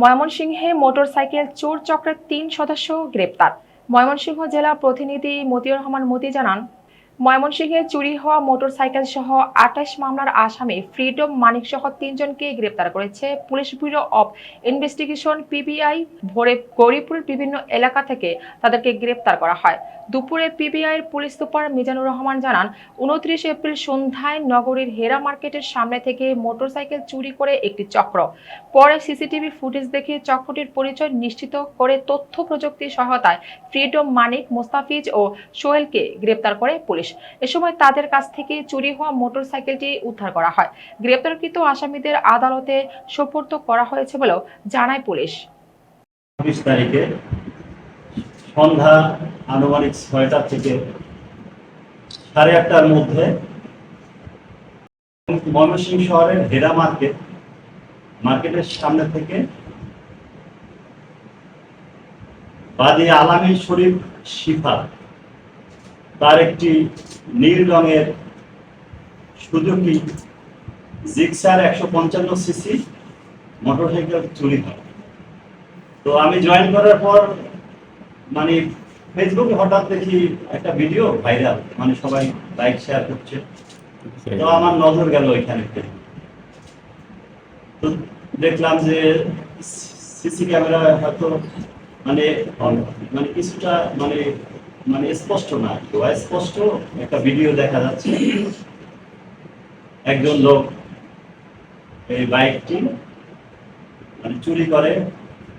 ময়মনসিংহে মোটরসাইকেল চোর চক্রের ৩ সদস্য গ্রেপ্তার। ময়মনসিংহ জেলা প্রতিনিধি মতিউর রহমান মতি জানান, ময়মনসিংহে চুরি হওয়া মোটরসাইকেল সহ ২৮ মামলার আসামি ফ্রিডম মানিক সহ ৩ জনকে গ্রেপ্তার করেছে police bureau of investigation PBI. ভোরে গৌরীপুরের বিভিন্ন এলাকা থেকে তাদেরকে গ্রেপ্তার করা হয়। দুপুরে পিবিআইয়ের পুলিশ সুপার মিজানুর রহমান জানান, ২৯ এপ্রিল সন্ধ্যায় নগরীর হেরা মার্কেটের সামনে থেকে মোটরসাইকেল চুরি করে একটি চক্র। পরে সিসিটিভি ফুটেজ দেখে চক্রটির পরিচয় নিশ্চিত করে তথ্য প্রযুক্তির সহায়তায় ফ্রিডম মানিক, মোস্তাফিজ ও সোহেলকে গ্রেপ্তার করে পুলিশ। এ সময় তাদের কাছ থেকে চুরি হওয়া মোটরসাইকেলটি উদ্ধার করা হয়। গ্রেপ্তারকৃত আসামিদের আদালতে সোপর্দ করা হয়েছে বলেও জানায় পুলিশ। ২৬ তারিখে সন্ধ্যা আনুমানিক ৬টা থেকে ৮:৩০টার মধ্যে ময়মনসিংহ শহরের হেরা মার্কেটের সামনে থেকে বাদী আলামিন শরীফ শিফা তার একটি নীল রঙের সুজুকি জিক্সার ১৫৫ সিসি মোটরসাইকেল চুরি হয়। তো আমি জয়েন করার পর মানে ফেসবুকে হঠাৎ দেখি একটা ভিডিও ভাইরাল, মানে সবাই লাইক শেয়ার করছে। তো আমার নজর গেল ওইখানে। তো দেখলাম যে সিসি ক্যামেরা হয়তো মানে কিছুটা মানে স্পষ্ট না, তো স্পষ্ট একটা ভিডিও দেখা যাচ্ছে। একজন লোক এই বাইকটি মানে চুরি করে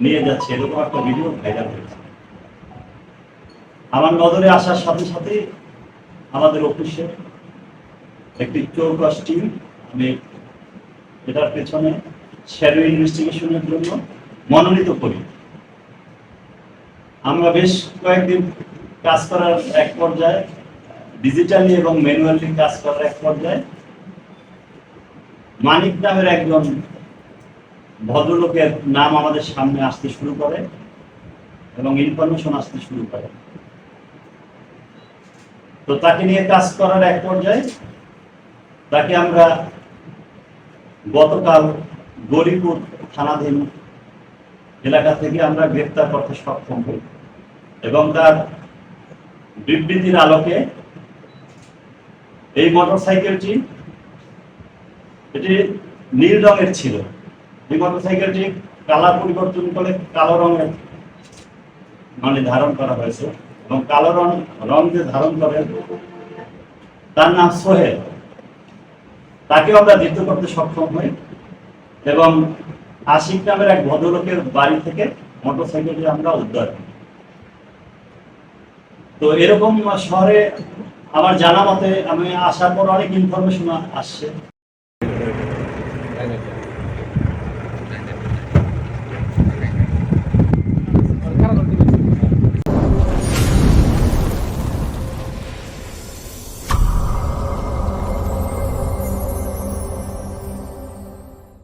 নিয়ে যাচ্ছে, এরকম একটা ভিডিও ভাইরাল হয়েছে। আমার নজরে আসার সাথে সাথে আমাদের অফিসে একটি চৌকস টিম, আমি এটার পেছনে শ্যাডো ইনভেস্টিগেশনের জন্য মনোনীত করি। আমরা বেশ কয়েকদিন কাজ করার এক পর্যায়ে, ডিজিটালি এবং ম্যানুয়ালি কাজ করার এক পর্যায়ে মানিক নামের একজন ভদ্রলোকের নাম আমাদের সামনে আসতে শুরু করে এবং ইনফরমেশন আসতে শুরু করে। তো তাকে নিয়ে কাজ করার এক পর্যায়ে তাকে আমরা গতকাল গৌরীপুর থানাধীন এলাকা থেকে আমরা গ্রেপ্তার করতে সক্ষম হই এবং তার বিবৃতির আলোকে এই মোটরসাইকেলটি এটি নীল রঙের ছিল। এই মোটরসাইকেলটি কালার পরিবর্তন করে কালো রঙের মানে ধারণ করা হয়েছে এবং কালো রং যে ধারণ করে তার নাম সোহেল, তাকেও আমরা ধৃত করতে সক্ষম হই এবং আশিক নামের এক ভদ্রলোকের বাড়ি থেকে মোটরসাইকেলটি আমরা উদ্ধার করি। তো এরকম শহরে আমার জানা মতে আমি আসার পর অনেক ইনফরমেশন আসছে।